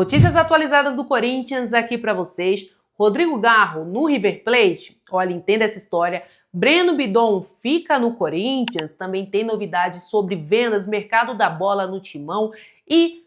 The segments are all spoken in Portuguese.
Notícias atualizadas do Corinthians aqui para vocês. Rodrigo Garro no River Plate. Olha, entenda essa história. Breno Bidon fica no Corinthians. Também tem novidades sobre vendas, mercado da bola no Timão e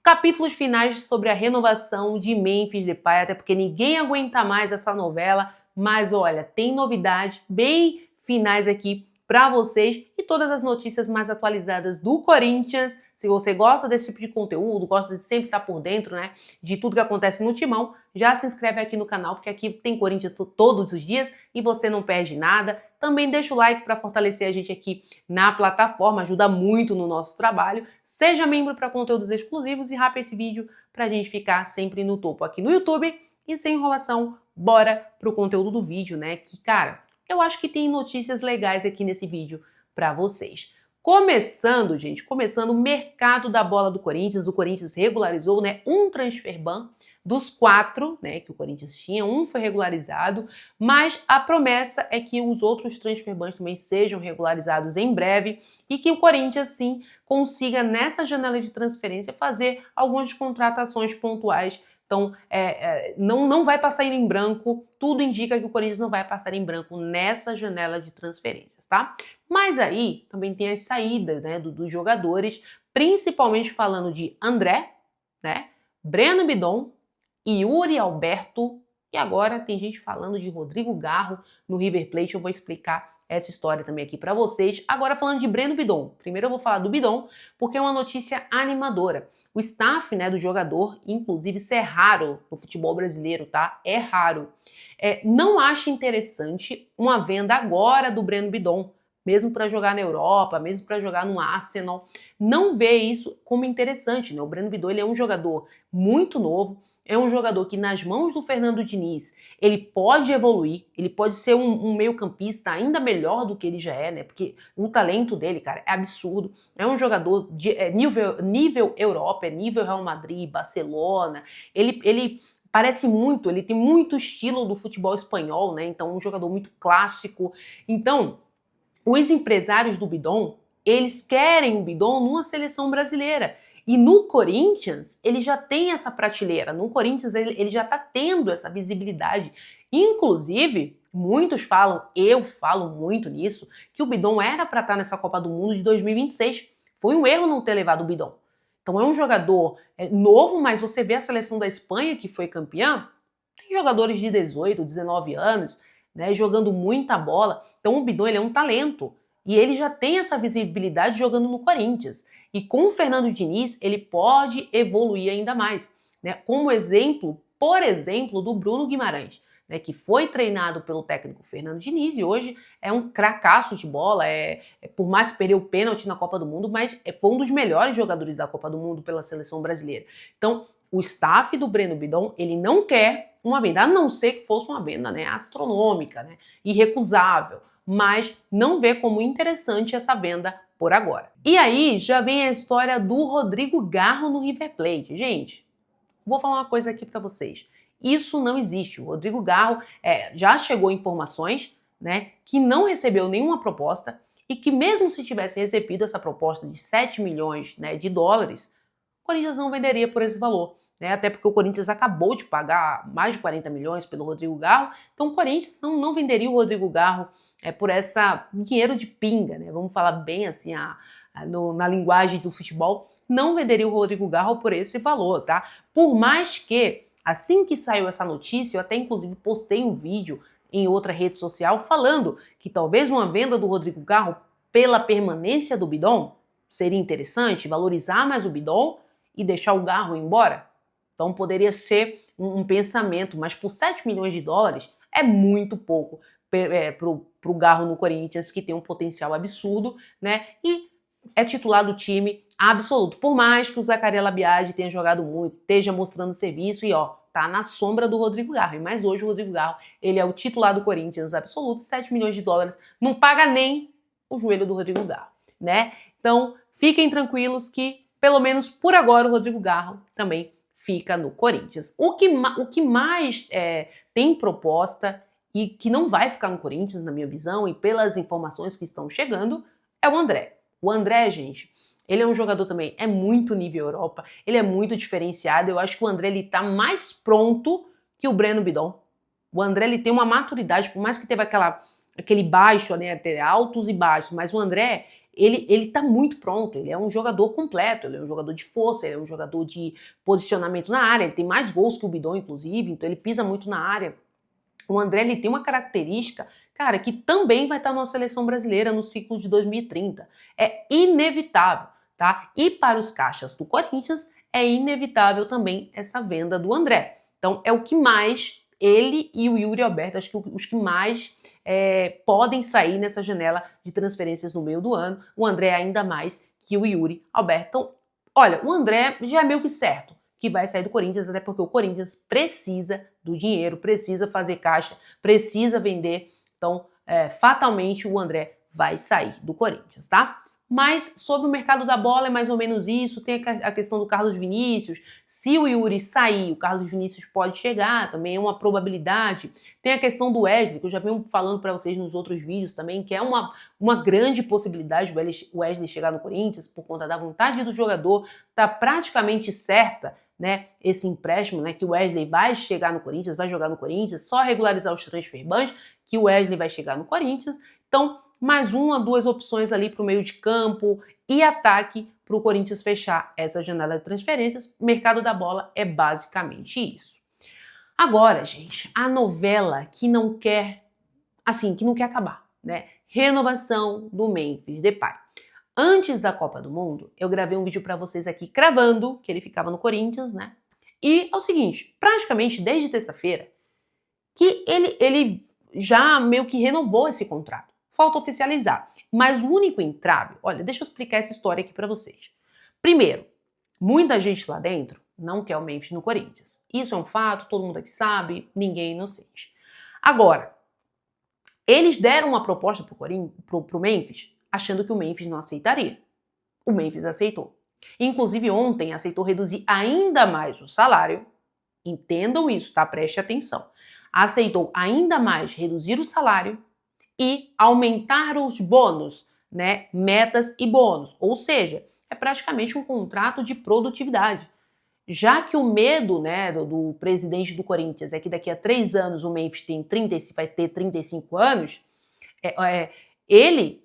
capítulos finais sobre a renovação de Memphis Depay, até porque ninguém aguenta mais essa novela. Mas olha, tem novidades bem finais aqui para vocês e todas as notícias mais atualizadas do Corinthians. Se você gosta desse tipo de conteúdo, gosta de sempre estar por dentro, né, de tudo que acontece no Timão, já se inscreve aqui no canal, porque aqui tem Corinthians todos os dias e você não perde nada. Também deixa o like para fortalecer a gente aqui na plataforma, ajuda muito no nosso trabalho. Seja membro para conteúdos exclusivos e rapa esse vídeo para a gente ficar sempre no topo aqui no YouTube. E sem enrolação, bora pro conteúdo do vídeo, né, que, cara, eu acho que tem notícias legais aqui nesse vídeo para vocês. Começando, gente, o mercado da bola do Corinthians. O Corinthians regularizou, né, um transfer ban dos 4, né, que o Corinthians tinha, um foi regularizado, mas a promessa é que os outros transfer bans também sejam regularizados em breve e que o Corinthians, sim, consiga, nessa janela de transferência, fazer algumas contratações pontuais. Então, não vai passar em branco, tudo indica que o Corinthians não vai passar em branco nessa janela de transferências, tá? Mas aí também tem as saídas, né, dos jogadores, principalmente falando de André, né, Breno Bidon, Yuri Alberto e agora tem gente falando de Rodrigo Garro no River Plate. Eu vou explicar essa história também aqui para vocês. Agora falando de Breno Bidon. Primeiro eu vou falar do Bidon porque é uma notícia animadora. O staff, né, do jogador, inclusive isso é raro no futebol brasileiro, tá? É raro. Não acha interessante uma venda agora do Breno Bidon, mesmo para jogar na Europa, mesmo para jogar no Arsenal. Não vê isso como interessante, né? O Breno Bidon, ele é um jogador muito novo, é um jogador que nas mãos do Fernando Diniz, ele pode evoluir, ele pode ser um meio-campista ainda melhor do que ele já é, né? Porque o talento dele, cara, é absurdo. É um jogador de nível Europa, é nível Real Madrid, Barcelona. Ele parece muito, ele tem muito estilo do futebol espanhol, né? Então, um jogador muito clássico. Então, os empresários do Bidon, eles querem o Bidon numa seleção brasileira. E no Corinthians, ele já tem essa prateleira. No Corinthians, ele já está tendo essa visibilidade. Inclusive, muitos falam, eu falo muito nisso, que o Bidon era para estar nessa Copa do Mundo de 2026. Foi um erro não ter levado o Bidon. Então é um jogador novo, mas você vê a seleção da Espanha, que foi campeã, tem jogadores de 18, 19 anos, né, jogando muita bola. Então o Bidon, ele é um talento. E ele já tem essa visibilidade jogando no Corinthians. E com o Fernando Diniz, ele pode evoluir ainda mais, né? Como exemplo, por exemplo, do Bruno Guimarães, né, que foi treinado pelo técnico Fernando Diniz e hoje é um cracaço de bola, por mais que perdeu o pênalti na Copa do Mundo, mas foi um dos melhores jogadores da Copa do Mundo pela seleção brasileira. Então, o staff do Breno Bidon, ele não quer uma venda, a não ser que fosse uma venda, né, astronômica, né, irrecusável, mas não vê como interessante essa venda por agora. E aí já vem a história do Rodrigo Garro no River Plate. Gente, vou falar uma coisa aqui para vocês. Isso não existe. O Rodrigo Garro já chegou informações, né, que não recebeu nenhuma proposta e que mesmo se tivesse recebido essa proposta de 7 milhões, né, de dólares, o Corinthians não venderia por esse valor. Né, até porque o Corinthians acabou de pagar mais de 40 milhões pelo Rodrigo Garro, então o Corinthians não venderia o Rodrigo Garro por essa dinheiro de pinga, né? Vamos falar bem assim na linguagem do futebol, não venderia o Rodrigo Garro por esse valor, tá? Por mais que, assim que saiu essa notícia, eu até inclusive postei um vídeo em outra rede social falando que talvez uma venda do Rodrigo Garro pela permanência do Bidon seria interessante, valorizar mais o Bidon e deixar o Garro embora. Então poderia ser um pensamento, mas por 7 milhões de dólares é muito pouco para o Garro no Corinthians, que tem um potencial absurdo, né? E é titular do time absoluto. Por mais que o Zacarias Labiade tenha jogado muito, esteja mostrando serviço e tá na sombra do Rodrigo Garro. Mas hoje o Rodrigo Garro, ele é o titular do Corinthians absoluto, 7 milhões de dólares, não paga nem o joelho do Rodrigo Garro, né? Então fiquem tranquilos que, pelo menos por agora, o Rodrigo Garro também fica no Corinthians. O que mais tem proposta e que não vai ficar no Corinthians, na minha visão, e pelas informações que estão chegando, é o André. O André, gente, Ele é um jogador também, é muito nível Europa, ele é muito diferenciado. Eu acho que o André ele tá mais pronto que o Breno Bidon. O André ele tem uma maturidade, por mais que teve aquele baixo, né, até altos e baixos, mas o André ele tá muito pronto, ele é um jogador completo, ele é um jogador de força, ele é um jogador de posicionamento na área, ele tem mais gols que o Bidon, inclusive, então ele pisa muito na área. O André ele tem uma característica, cara, que também vai estar na seleção brasileira no ciclo de 2030. É inevitável, tá? E para os caixas do Corinthians, é inevitável também essa venda do André. Então, é o que mais ele e o Yuri Alberto, acho que os que mais podem sair nessa janela de transferências no meio do ano. O André ainda mais que o Yuri Alberto. Então, olha, o André já é meio que certo que vai sair do Corinthians, até porque o Corinthians precisa do dinheiro, precisa fazer caixa, precisa vender. Então, fatalmente, o André vai sair do Corinthians, tá? Mas sobre o mercado da bola é mais ou menos isso. Tem a questão do Carlos Vinícius. Se o Yuri sair, o Carlos Vinícius pode chegar, também é uma probabilidade. Tem a questão do Wesley, que eu já venho falando para vocês nos outros vídeos também, que é uma grande possibilidade o Wesley chegar no Corinthians por conta da vontade do jogador. Tá praticamente certa, né, esse empréstimo, né, que o Wesley vai chegar no Corinthians, vai jogar no Corinthians, só regularizar os transfer bans, que o Wesley vai chegar no Corinthians. Então, mais uma, duas opções ali para o meio de campo e ataque para o Corinthians fechar essa janela de transferências. Mercado da bola é basicamente isso. Agora, gente, a novela que não quer acabar, né? Renovação do Memphis Depay. Antes da Copa do Mundo, eu gravei um vídeo para vocês aqui cravando que ele ficava no Corinthians, né? E é o seguinte, praticamente desde terça-feira, que ele já meio que renovou esse contrato. Falta oficializar. Mas o único entrave, olha, deixa eu explicar essa história aqui para vocês. Primeiro, muita gente lá dentro não quer o Memphis no Corinthians. Isso é um fato, todo mundo aqui sabe, ninguém é inocente. Agora, eles deram uma proposta pro Memphis, achando que o Memphis não aceitaria. O Memphis aceitou. Inclusive, ontem aceitou reduzir ainda mais o salário. Entendam isso, tá? Preste atenção. Aceitou ainda mais reduzir o salário e aumentar os bônus, né? Metas e bônus. Ou seja, é praticamente um contrato de produtividade. Já que o medo, né, do presidente do Corinthians é que daqui a 3 anos o Memphis vai ter 35 anos, ele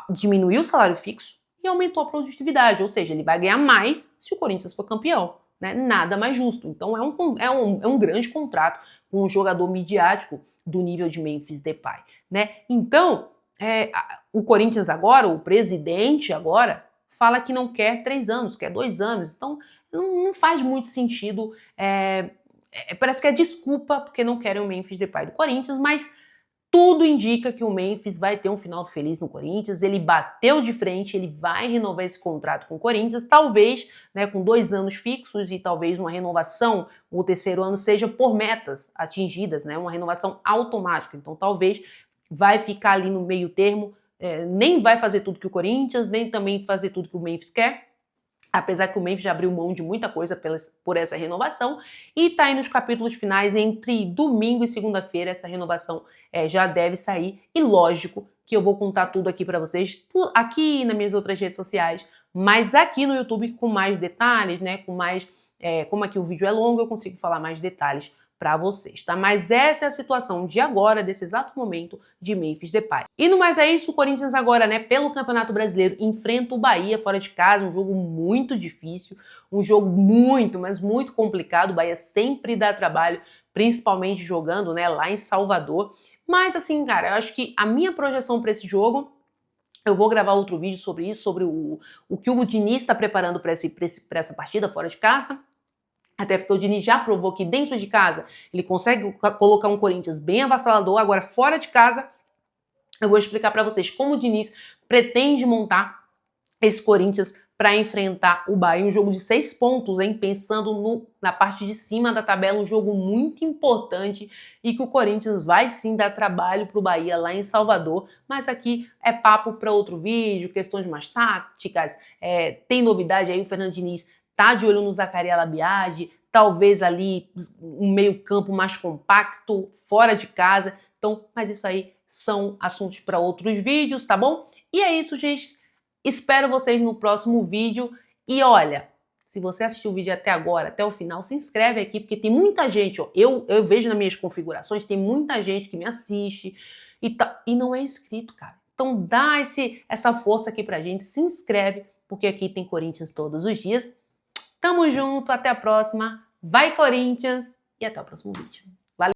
diminuiu o salário fixo e aumentou a produtividade, ou seja, ele vai ganhar mais se o Corinthians for campeão, né? Nada mais justo. Então é um grande contrato com um jogador midiático do nível de Memphis Depay, né? Então, o Corinthians agora, o presidente agora, fala que não quer 3 anos, quer 2 anos. Então, não faz muito sentido. Parece que é desculpa porque não querem o Memphis Depay do Corinthians, mas tudo indica que o Memphis vai ter um final feliz no Corinthians. Ele bateu de frente, ele vai renovar esse contrato com o Corinthians, talvez, né, com 2 anos fixos e talvez uma renovação, o terceiro ano seja por metas atingidas, né, uma renovação automática. Então talvez vai ficar ali no meio termo, nem vai fazer tudo que o Corinthians, nem também fazer tudo que o Memphis quer. Apesar que o Memphis já abriu mão de muita coisa por essa renovação, e tá aí nos capítulos finais, entre domingo e segunda-feira, essa renovação já deve sair, e lógico que eu vou contar tudo aqui para vocês, aqui nas minhas outras redes sociais, mas aqui no YouTube com mais detalhes, né, como aqui o vídeo é longo, eu consigo falar mais detalhes para vocês, tá? Mas essa é a situação de agora, desse exato momento, de Memphis Depay. E no mais é isso, o Corinthians agora, né, pelo Campeonato Brasileiro, enfrenta o Bahia fora de casa, um jogo muito difícil, um jogo muito, mas muito complicado. O Bahia sempre dá trabalho, principalmente jogando, né, lá em Salvador. Mas assim, cara, eu acho que a minha projeção para esse jogo, eu vou gravar outro vídeo sobre isso, sobre o que o Diniz está preparando para essa partida fora de casa. Até porque o Diniz já provou que dentro de casa ele consegue colocar um Corinthians bem avassalador. Agora, fora de casa, eu vou explicar para vocês como o Diniz pretende montar esse Corinthians para enfrentar o Bahia. Um jogo de 6 pontos, hein? Pensando na parte de cima da tabela, um jogo muito importante e que o Corinthians vai sim dar trabalho para o Bahia lá em Salvador. Mas aqui é papo para outro vídeo, questões mais táticas, tem novidade aí, o Fernando Diniz tá de olho no Zacarias Labiade, talvez ali um meio campo mais compacto, fora de casa. Então, mas isso aí são assuntos para outros vídeos, tá bom? E é isso, gente. Espero vocês no próximo vídeo. E olha, se você assistiu o vídeo até agora, até o final, se inscreve aqui, porque tem muita gente, ó, eu vejo nas minhas configurações, tem muita gente que me assiste e não é inscrito, cara. Então dá essa força aqui pra gente, se inscreve, porque aqui tem Corinthians todos os dias. Tamo junto, até a próxima. Vai, Corinthians! E até o próximo vídeo.